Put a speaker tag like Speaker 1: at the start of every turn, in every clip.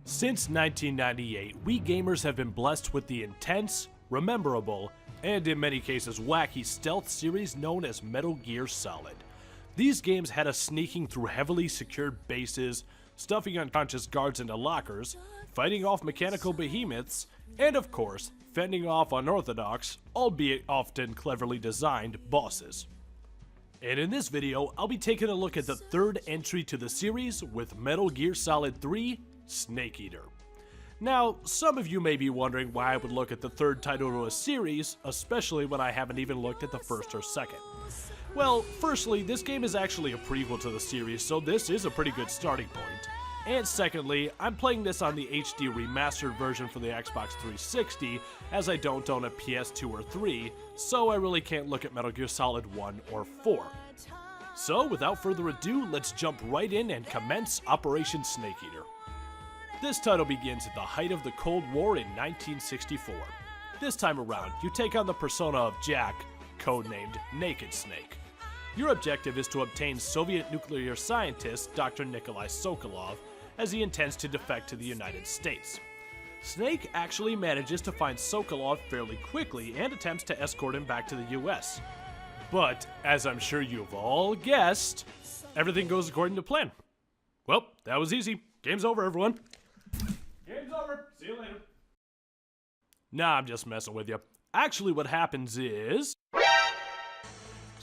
Speaker 1: Since 1998, we gamers have been blessed with the intense, rememberable, and in many cases wacky stealth series known as Metal Gear Solid. These games had us sneaking through heavily secured bases, stuffing unconscious guards into lockers, fighting off mechanical behemoths, and of course, fending off unorthodox, albeit often cleverly designed, bosses. And in this video, I'll be taking a look at the third entry to the series with Metal Gear Solid 3: Snake Eater. Now, some of you may be wondering why I would look at the third title to a series, especially when I haven't even looked at the first or second. Well, firstly, this game is actually a prequel to the series, so this is a pretty good starting point. And secondly, I'm playing this on the HD remastered version for the Xbox 360, as I don't own a PS2 or 3, so I really can't look at Metal Gear Solid 1 or 4. So, without further ado, let's jump right in and commence Operation Snake Eater. This title begins at the height of the Cold War in 1964. This time around, you take on the persona of Jack, codenamed Naked Snake. Your objective is to obtain Soviet nuclear scientist Dr. Nikolai Sokolov, as he intends to defect to the United States. Snake actually manages to find Sokolov fairly quickly and attempts to escort him back to the US. But, as I'm sure you've all guessed, everything goes according to plan. Well, that was easy. Game's over, everyone. Game's over. See you later. Nah, I'm just messing with you. Actually, what happens is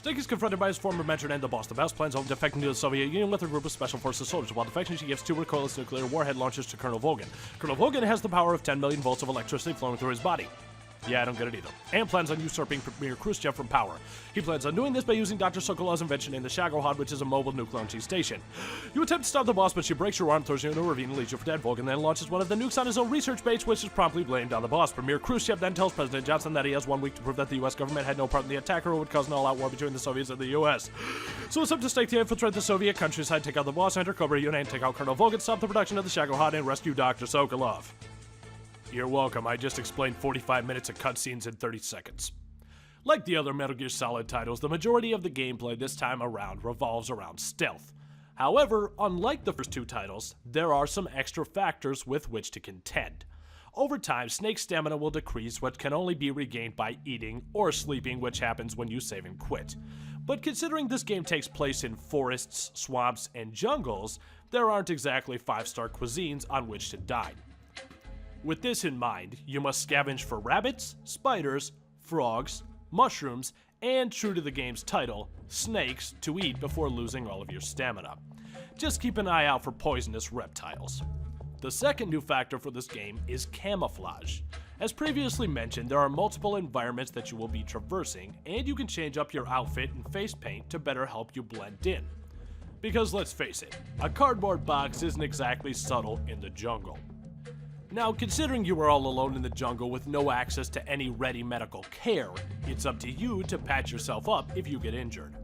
Speaker 1: Snake is confronted by his former mentor and the boss. The boss plans on defecting to the Soviet Union with a group of special forces soldiers. While defecting, she gives 2 recoilless nuclear warhead launchers to Colonel Vogan. Colonel Vogan has the power of 10 million volts of electricity flowing through his body. Yeah, I don't get it either. And plans on usurping Premier Khrushchev from power. He plans on doing this by using Dr. Sokolov's invention in the Shagohod, which is a mobile nuke launching station. You attempt to stop the boss, but she breaks your arm, throws you into a ravine, and leaves you for dead. Vogan then launches one of the nukes on his own research base, which is promptly blamed on the boss. Premier Khrushchev then tells President Johnson that he has 1 week to prove that the US government had no part in the attack or would cause an all-out war between the Soviets and the US. So it's up to Snake to infiltrate the Soviet countryside, take out the boss, enter Cobra Unit, and take out Colonel Vogan, stop the production of the Shagohod, and rescue Dr. Sokolov. You're welcome, I just explained 45 minutes of cutscenes in 30 seconds. Like the other Metal Gear Solid titles, the majority of the gameplay this time around revolves around stealth. However, unlike the first 2 titles, there are some extra factors with which to contend. Over time, Snake's stamina will decrease, which can only be regained by eating or sleeping, which happens when you save and quit. But considering this game takes place in forests, swamps, and jungles, there aren't exactly 5-star cuisines on which to dine. With this in mind, you must scavenge for rabbits, spiders, frogs, mushrooms, and true to the game's title, snakes to eat before losing all of your stamina. Just keep an eye out for poisonous reptiles. The second new factor for this game is camouflage. As previously mentioned, there are multiple environments that you will be traversing, and you can change up your outfit and face paint to better help you blend in. Because let's face it, a cardboard box isn't exactly subtle in the jungle. Now, considering you are all alone in the jungle with no access to any ready medical care, it's up to you to patch yourself up if you get injured.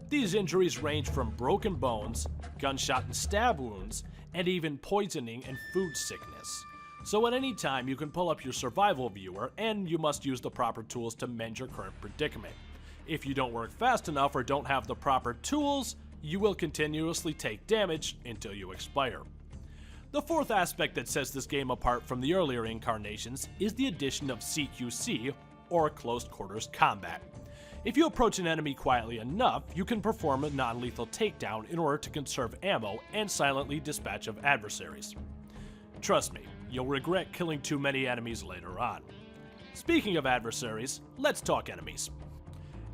Speaker 1: These injuries range from broken bones, gunshot and stab wounds, and even poisoning and food sickness. So at any time, you can pull up your survival viewer, and you must use the proper tools to mend your current predicament. If you don't work fast enough or don't have the proper tools, you will continuously take damage until you expire. The fourth aspect that sets this game apart from the earlier incarnations is the addition of CQC, or Close Quarters Combat. If you approach an enemy quietly enough, you can perform a non-lethal takedown in order to conserve ammo and silently dispatch of adversaries. Trust me, you'll regret killing too many enemies later on. Speaking of adversaries, let's talk enemies.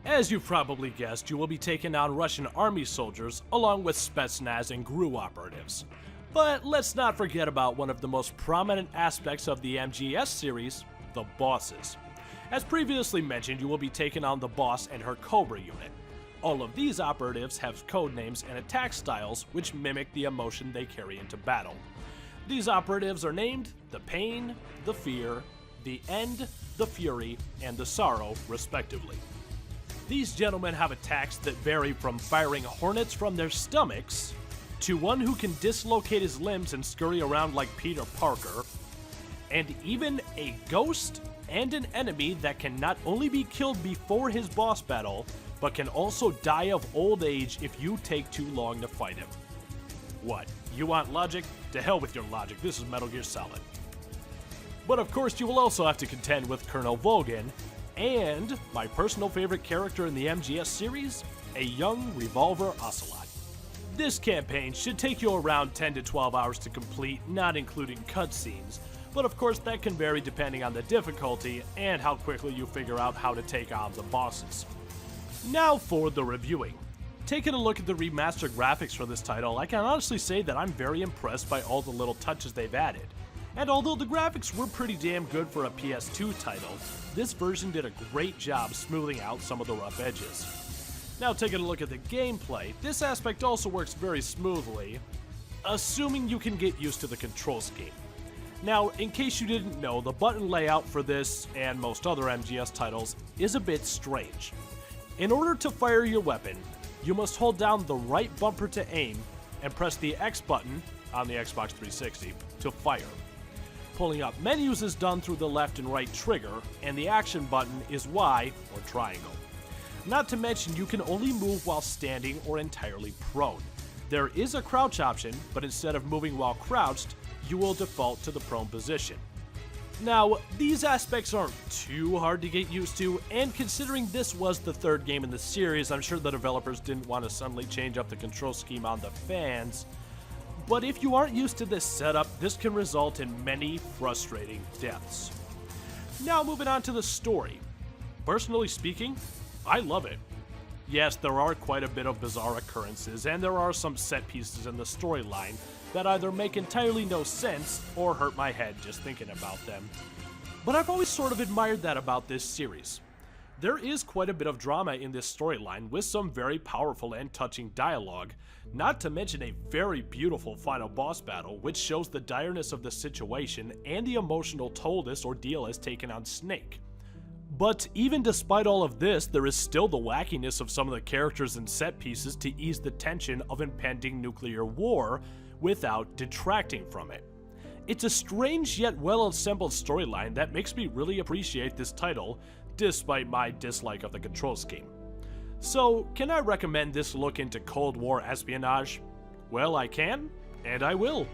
Speaker 1: As you've probably guessed, you will be taking on Russian army soldiers along with Spetsnaz and GRU operatives. But let's not forget about one of the most prominent aspects of the MGS series, the bosses. As previously mentioned, you will be taking on the boss and her Cobra unit. All of these operatives have codenames and attack styles which mimic the emotion they carry into battle. These operatives are named the Pain, the Fear, the End, the Fury, and the Sorrow, respectively. These gentlemen have attacks that vary from firing hornets from their stomachs to one who can dislocate his limbs and scurry around like Peter Parker, and even a ghost and an enemy that can not only be killed before his boss battle, but can also die of old age if you take too long to fight him. What, You want logic? To hell with your logic, this is Metal Gear Solid. But of course, you will also have to contend with Colonel Volgin, and my personal favorite character in the MGS series, a young Revolver Ocelot. This campaign should take you around 10 to 12 hours to complete, not including cutscenes, but of course that can vary depending on the difficulty and how quickly you figure out how to take on the bosses. Now for the reviewing. Taking a look at the remastered graphics for this title, I can honestly say that I'm very impressed by all the little touches they've added. And although the graphics were pretty damn good for a PS2 title, this version did a great job smoothing out some of the rough edges. Now taking a look at the gameplay, this aspect also works very smoothly, assuming you can get used to the control scheme. Now, in case you didn't know, the button layout for this, and most other MGS titles, is a bit strange. In order to fire your weapon, you must hold down the right bumper to aim, and press the X button on the Xbox 360 to fire. Pulling up menus is done through the left and right trigger, and the action button is Y or triangle. Not to mention, you can only move while standing or entirely prone. There is a crouch option, but instead of moving while crouched, you will default to the prone position. Now, these aspects aren't too hard to get used to, and considering this was the third game in the series, I'm sure the developers didn't want to suddenly change up the control scheme on the fans. But if you aren't used to this setup, this can result in many frustrating deaths. Now moving on to the story. Personally speaking, I love it. Yes, there are quite a bit of bizarre occurrences, and there are some set pieces in the storyline that either make entirely no sense or hurt my head just thinking about them. But I've always sort of admired that about this series. There is quite a bit of drama in this storyline with some very powerful and touching dialogue, not to mention a very beautiful final boss battle which shows the direness of the situation and the emotional toll this ordeal has taken on Snake. But even despite all of this, there is still the wackiness of some of the characters and set pieces to ease the tension of impending nuclear war without detracting from it. It's a strange yet well-assembled storyline that makes me really appreciate this title, despite my dislike of the control scheme. So, can I recommend this look into Cold War espionage? Well, I can, and I will.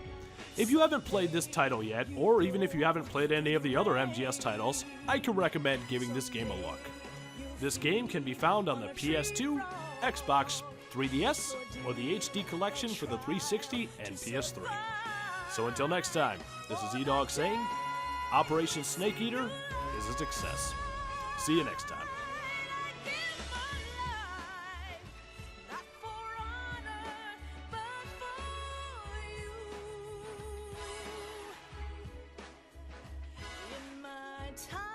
Speaker 1: If you haven't played this title yet, or even if you haven't played any of the other MGS titles, I can recommend giving this game a look. This game can be found on the PS2, Xbox, 3DS, or the HD collection for the 360 and PS3. So until next time, this is E-Dog saying, Operation Snake Eater is a success. See you next time.
Speaker 2: Time